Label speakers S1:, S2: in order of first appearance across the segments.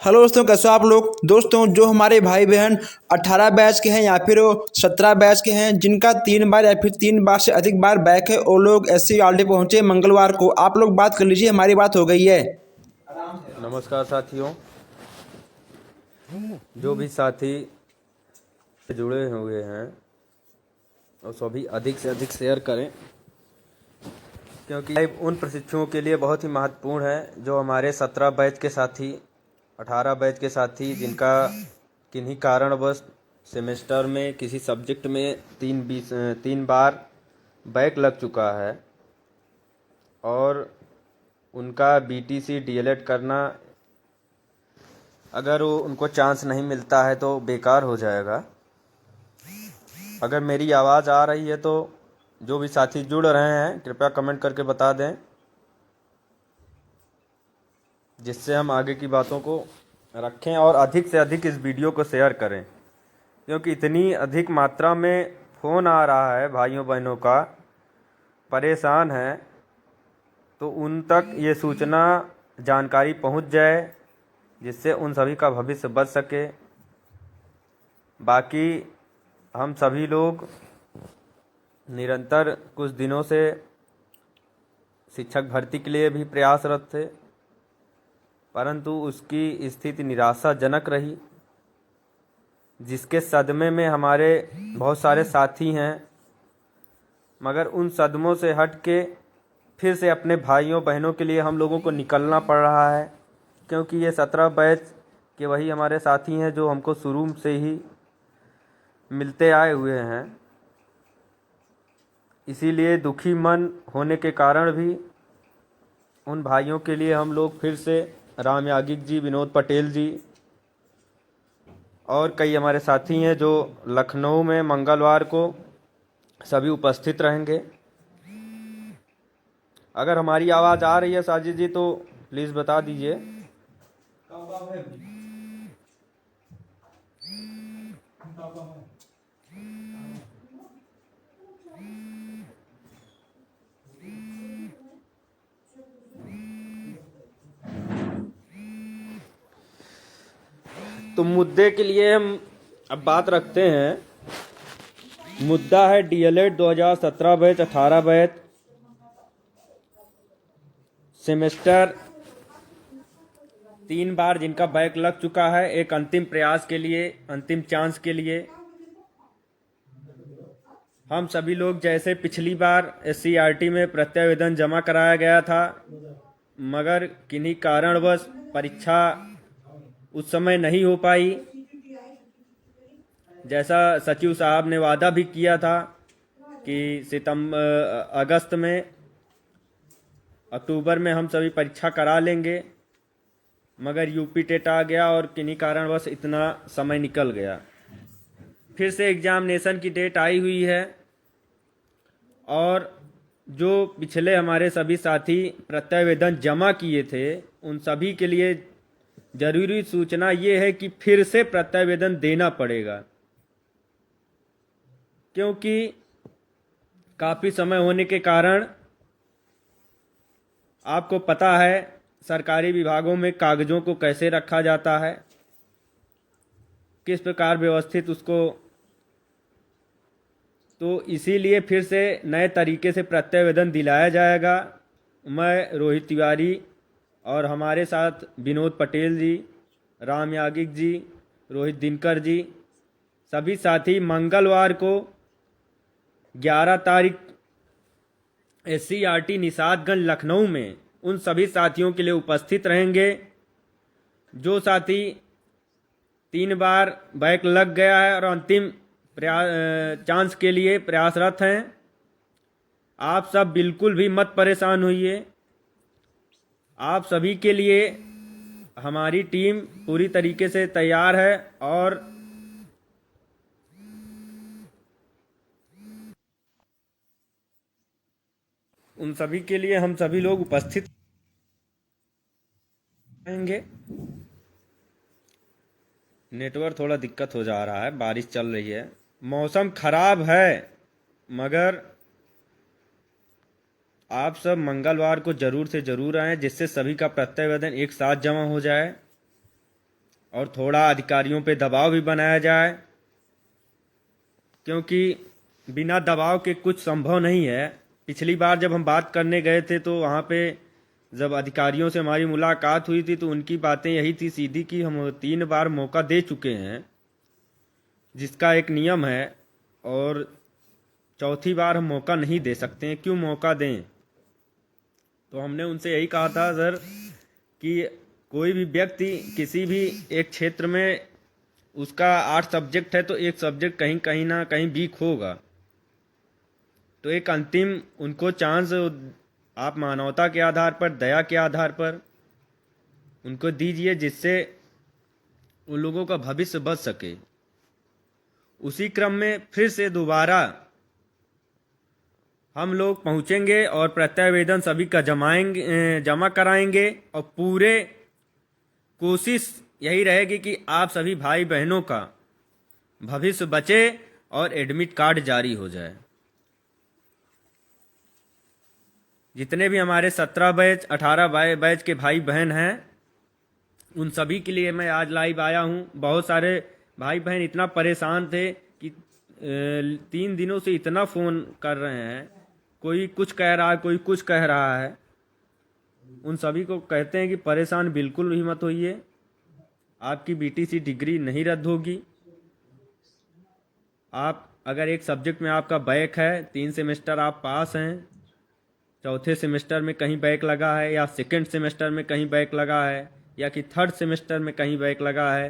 S1: Hello दोस्तों, कैसे हो आप लोग। दोस्तों, जो हमारे भाई बहन 18 बैच के हैं या फिर वो 17 बैच के हैं, जिनका 3 बार या फिर 3 बार से अधिक बार बैक है, वो लोग SC पहुंचे मंगलवार को। आप लोग बात कर लीजिए, हमारी बात हो गई है।
S2: नमस्कार साथियों। जो भी साथी जुड़े हुए हैं वो सभी अधिक से अधिक शेयर करें, क्योंकि उन प्रशिक्षुओं के लिए बहुत ही महत्वपूर्ण है जो हमारे 17 बैच के साथी, 18 बैच के साथी, जिनका किन्हीं कारणवश सेमेस्टर में किसी सब्जेक्ट में 3 बार बैक लग चुका है और उनका BTC DLED करना, अगर वो उनको चांस नहीं मिलता है तो बेकार हो जाएगा। अगर मेरी आवाज़ आ रही है तो जो भी साथी जुड़ रहे हैं कृपया कमेंट करके बता दें, जिससे हम आगे की बातों को रखें और अधिक से अधिक इस वीडियो को शेयर करें, क्योंकि इतनी अधिक मात्रा में फ़ोन आ रहा है भाइयों बहनों का, परेशान हैं, तो उन तक ये सूचना जानकारी पहुंच जाए, जिससे उन सभी का भविष्य बच सके। बाकी हम सभी लोग निरंतर कुछ दिनों से शिक्षक भर्ती के लिए भी प्रयासरत थे, परंतु उसकी स्थिति निराशाजनक रही, जिसके सदमे में हमारे बहुत सारे साथी हैं। मगर उन सदमों से हट के फिर से अपने भाइयों बहनों के लिए हम लोगों को निकलना पड़ रहा है, क्योंकि ये 17 बैच के वही हमारे साथी हैं जो हमको शुरू से ही मिलते आए हुए हैं। इसीलिए दुखी मन होने के कारण भी उन भाइयों के लिए हम लोग फिर से राम यागिक जी, विनोद पटेल जी और कई हमारे साथी हैं जो लखनऊ में मंगलवार को सभी उपस्थित रहेंगे। अगर हमारी आवाज़ आ रही है साजिद जी तो प्लीज़ बता दीजिए। तो मुद्दे के लिए हम अब बात रखते हैं। मुद्दा है DLED 2017 बैच, 18 बैच सेमेस्टर 3 बार जिनका बैक लग चुका है, एक अंतिम प्रयास के लिए, अंतिम चांस के लिए हम सभी लोग, जैसे पिछली बार SCERT में प्रत्यावेदन जमा कराया गया था, मगर किन्हीं कारणवश परीक्षा उस समय नहीं हो पाई, जैसा सचिव साहब ने वादा भी किया था कि अगस्त में, अक्टूबर में हम सभी परीक्षा करा लेंगे, मगर यूपी टेट आ गया और किन्हीं कारणवश इतना समय निकल गया। फिर से एग्जामिनेशन की डेट आई हुई है और जो पिछले हमारे सभी साथी प्रत्यावेदन जमा किए थे, उन सभी के लिए जरूरी सूचना ये है कि फिर से प्रत्यावेदन देना पड़ेगा, क्योंकि काफ़ी समय होने के कारण आपको पता है सरकारी विभागों में कागज़ों को कैसे रखा जाता है, किस प्रकार व्यवस्थित उसको, तो इसीलिए फिर से नए तरीके से प्रत्यावेदन दिलाया जाएगा। मैं रोहित तिवारी और हमारे साथ विनोद पटेल जी, राम यागिक जी, रोहित दिनकर जी, सभी साथी मंगलवार को 11 तारीख SCERT निषादगंज लखनऊ में उन सभी साथियों के लिए उपस्थित रहेंगे। जो साथी 3 बार बैक लग गया है और अंतिम चांस के लिए प्रयासरत हैं, आप सब बिल्कुल भी मत परेशान होइए। आप सभी के लिए हमारी टीम पूरी तरीके से तैयार है और उन सभी के लिए हम सभी लोग उपस्थित रहेंगे। नेटवर्क थोड़ा दिक्कत हो जा रहा है, बारिश चल रही है, मौसम खराब है, मगर आप सब मंगलवार को ज़रूर से ज़रूर आएँ, जिससे सभी का प्रत्यावेदन एक साथ जमा हो जाए। और थोड़ा अधिकारियों पे दबाव भी बनाया जाए, क्योंकि बिना दबाव के कुछ संभव नहीं है। पिछली बार जब हम बात करने गए थे तो वहाँ पे जब अधिकारियों से हमारी मुलाकात हुई थी तो उनकी बातें यही थी सीधी कि हम 3 बार मौका दे चुके हैं, जिसका एक नियम है, और चौथी बार हम मौका नहीं दे सकते हैं। क्यों मौका दें? तो हमने उनसे यही कहा था सर कि कोई भी व्यक्ति किसी भी एक क्षेत्र में उसका 8 सब्जेक्ट है तो एक सब्जेक्ट कहीं कहीं ना कहीं वीक होगा, तो एक अंतिम उनको चांस आप मानवता के आधार पर, दया के आधार पर उनको दीजिए, जिससे उन लोगों का भविष्य बच सके। उसी क्रम में फिर से दोबारा हम लोग पहुंचेंगे और प्रत्यावेदन सभी का जमा कराएंगे, और पूरे कोशिश यही रहेगी कि आप सभी भाई बहनों का भविष्य बचे और एडमिट कार्ड जारी हो जाए। जितने भी हमारे 17 बैच 18 बैच के भाई बहन हैं, उन सभी के लिए मैं आज लाइव आया हूं। बहुत सारे भाई बहन इतना परेशान थे कि 3 दिनों से इतना फ़ोन कर रहे हैं, कोई कुछ कह रहा है, कोई कुछ कह रहा है। उन सभी को कहते हैं कि परेशान बिल्कुल भी मत होइए, आपकी बीटीसी डिग्री नहीं रद्द होगी। आप अगर एक सब्जेक्ट में आपका बैक है, 3 सेमेस्टर आप पास हैं, चौथे सेमेस्टर में कहीं बैक लगा है, या सेकंड सेमेस्टर में कहीं बैक लगा है, या कि थर्ड सेमेस्टर में कहीं बैक लगा है,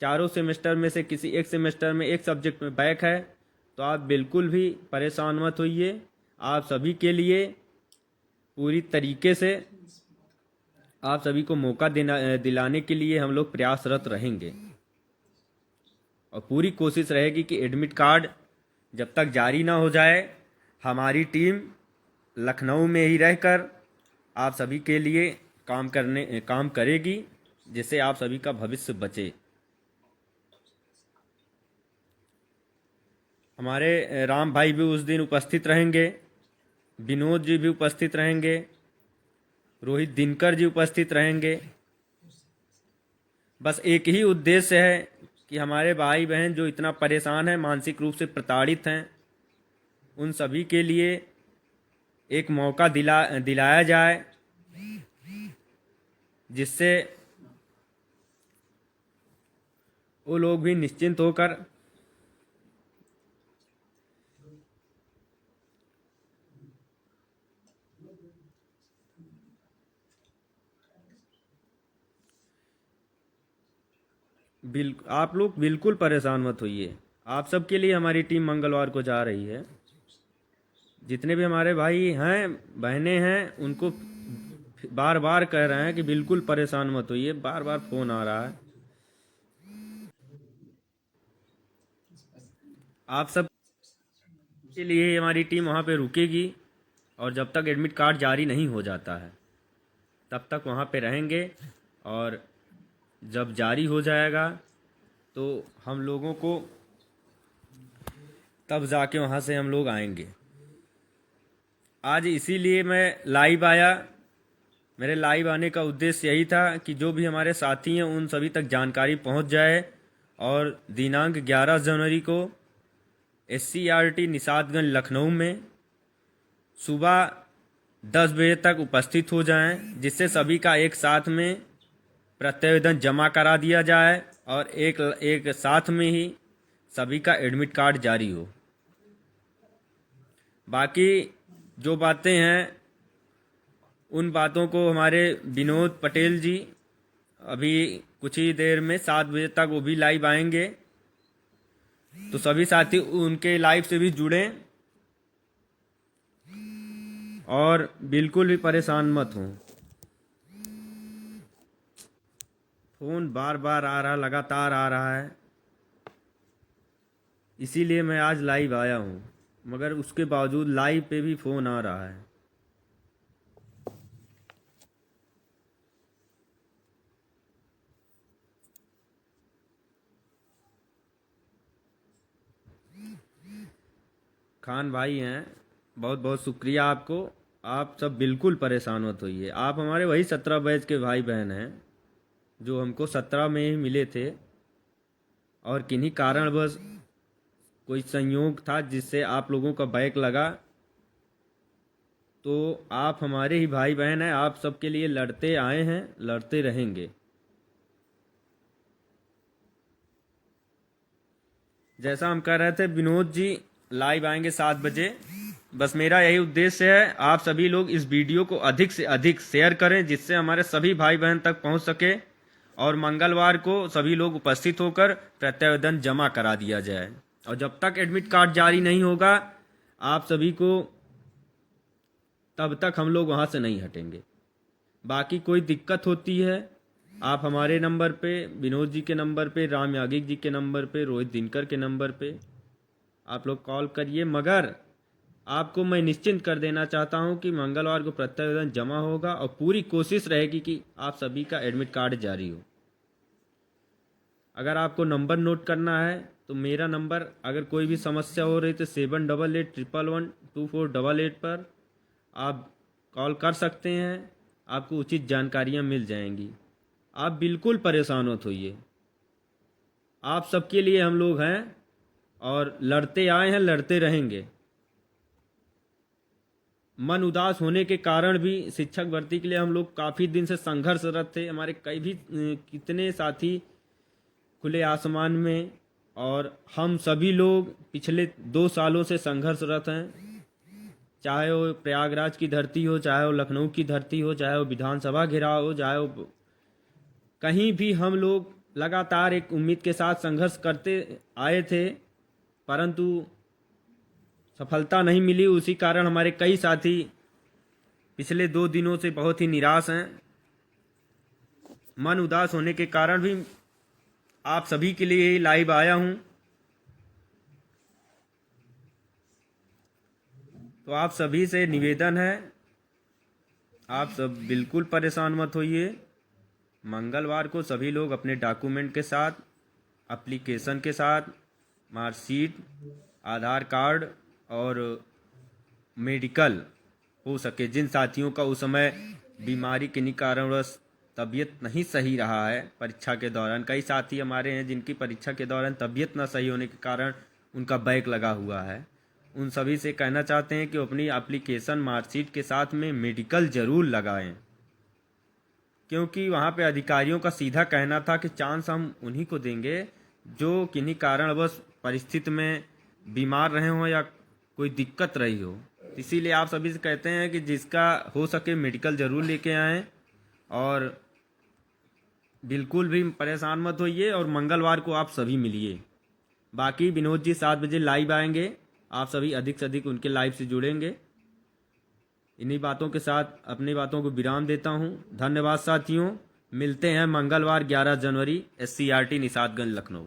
S2: चारों सेमेस्टर में से किसी एक सेमेस्टर में एक सब्जेक्ट में बैक है, तो आप बिल्कुल भी परेशान मत होइए। आप सभी के लिए पूरी तरीके से आप सभी को मौका दिलाने के लिए हम लोग प्रयासरत रहेंगे, और पूरी कोशिश रहेगी कि एडमिट कार्ड जब तक जारी ना हो जाए, हमारी टीम लखनऊ में ही रहकर आप सभी के लिए काम करेगी, जिससे आप सभी का भविष्य बचे। हमारे राम भाई भी उस दिन उपस्थित रहेंगे, विनोद जी भी उपस्थित रहेंगे, रोहित दिनकर जी उपस्थित रहेंगे। बस एक ही उद्देश्य है कि हमारे भाई बहन जो इतना परेशान हैं, मानसिक रूप से प्रताड़ित हैं, उन सभी के लिए एक मौका दिलाया जाए, जिससे वो लोग भी निश्चिंत होकर आप लोग बिल्कुल परेशान मत होइए। आप सबके लिए हमारी टीम मंगलवार को जा रही है। जितने भी हमारे भाई हैं बहनें हैं, उनको बार बार कह रहे हैं कि बिल्कुल परेशान मत होइए, बार बार फ़ोन आ रहा है। आप सब के लिए हमारी टीम वहाँ पे रुकेगी, और जब तक एडमिट कार्ड जारी नहीं हो जाता है तब तक वहाँ पे रहेंगे, और जब जारी हो जाएगा तो हम लोगों को तब जाके वहाँ से हम लोग आएंगे। आज इसीलिए मैं लाइव आया। मेरे लाइव आने का उद्देश्य यही था कि जो भी हमारे साथी हैं उन सभी तक जानकारी पहुँच जाए, और दिनांक 11 जनवरी को SCERT निषादगंज लखनऊ में सुबह 10 बजे तक उपस्थित हो जाएं, जिससे सभी का एक साथ में प्रत्यावेदन जमा करा दिया जाए, और एक साथ में ही सभी का एडमिट कार्ड जारी हो। बाकी जो बातें हैं उन बातों को हमारे विनोद पटेल जी अभी कुछ ही देर में 7 बजे तक वो भी लाइव आएंगे, तो सभी साथी उनके लाइव से भी जुड़ें, और बिल्कुल भी परेशान मत हों। फ़ोन बार बार आ रहा, लगातार आ रहा है, इसीलिए मैं आज लाइव आया हूँ, मगर उसके बावजूद लाइव पे भी फ़ोन आ रहा है। खान भाई हैं, बहुत बहुत शुक्रिया आपको। आप सब बिल्कुल परेशान मत होइए, आप हमारे वही 17 बैच के भाई बहन हैं। जो हमको 17 में ही मिले थे, और किन्हीं कारणवश कोई संयोग था जिससे आप लोगों का बैक लगा। तो आप हमारे ही भाई बहन हैं, आप सबके लिए लड़ते आए हैं, लड़ते रहेंगे। जैसा हम कह रहे थे, विनोद जी लाइव आएंगे 7 बजे। बस मेरा यही उद्देश्य है, आप सभी लोग इस वीडियो को अधिक से अधिक शेयर करें जिससे हमारे सभी भाई बहन तक पहुंच सके, और मंगलवार को सभी लोग उपस्थित होकर प्रत्यावेदन जमा करा दिया जाए। और जब तक एडमिट कार्ड जारी नहीं होगा आप सभी को, तब तक हम लोग वहां से नहीं हटेंगे। बाकी कोई दिक्कत होती है, आप हमारे नंबर पे, विनोद जी के नंबर पे, राम यागिक जी के नंबर पे, रोहित दिनकर के नंबर पे आप लोग कॉल करिए। मगर आपको मैं निश्चिंत कर देना चाहता हूं कि मंगलवार को प्रत्यावेदन जमा होगा और पूरी कोशिश रहेगी कि आप सभी का एडमिट कार्ड जारी हो। अगर आपको नंबर नोट करना है तो मेरा नंबर, अगर कोई भी समस्या हो रही तो 7881112488 पर आप कॉल कर सकते हैं, आपको उचित जानकारियां मिल जाएंगी। आप बिल्कुल परेशान मत होइए, आप सबके लिए हम लोग हैं और लड़ते आए हैं, लड़ते रहेंगे। मन उदास होने के कारण भी शिक्षक भर्ती के लिए हम लोग काफ़ी दिन से संघर्षरत थे। हमारे कई भी कितने साथी खुले आसमान में, और हम सभी लोग पिछले 2 सालों से संघर्षरत हैं। चाहे वो प्रयागराज की धरती हो, चाहे वो लखनऊ की धरती हो, चाहे वो विधानसभा घेराव हो, चाहे वो कहीं भी, हम लोग लगातार एक उम्मीद के साथ संघर्ष करते आए थे, परंतु सफलता नहीं मिली। उसी कारण हमारे कई साथी पिछले 2 दिनों से बहुत ही निराश हैं। मन उदास होने के कारण भी आप सभी के लिए लाइव आया हूं। तो आप सभी से निवेदन है, आप सब बिल्कुल परेशान मत होइए। मंगलवार को सभी लोग अपने डॉक्यूमेंट के साथ, एप्लीकेशन के साथ, मार्कशीट, आधार कार्ड और मेडिकल हो सके, जिन साथियों का उस समय बीमारी किन्हीं कारणवश तबीयत नहीं सही रहा है परीक्षा के दौरान, कई साथी हमारे हैं जिनकी परीक्षा के दौरान तबीयत न सही होने के कारण उनका बैक लगा हुआ है, उन सभी से कहना चाहते हैं कि अपनी एप्लीकेशन, मार्कशीट के साथ में मेडिकल ज़रूर लगाएं, क्योंकि वहाँ पे अधिकारियों का सीधा कहना था कि चांस हम उन्हीं को देंगे जो किन्हीं कारणवश परिस्थिति में बीमार रहे हों या कोई दिक्कत रही हो। इसीलिए आप सभी से कहते हैं कि जिसका हो सके मेडिकल ज़रूर लेके आएँ, और बिल्कुल भी परेशान मत होइए, और मंगलवार को आप सभी मिलिए। बाकी विनोद जी 7 बजे लाइव आएंगे, आप सभी अधिक से अधिक उनके लाइव से जुड़ेंगे। इन्हीं बातों के साथ अपनी बातों को विराम देता हूं। धन्यवाद साथियों, मिलते हैं मंगलवार 11 जनवरी SCRT निषादगंज लखनऊ।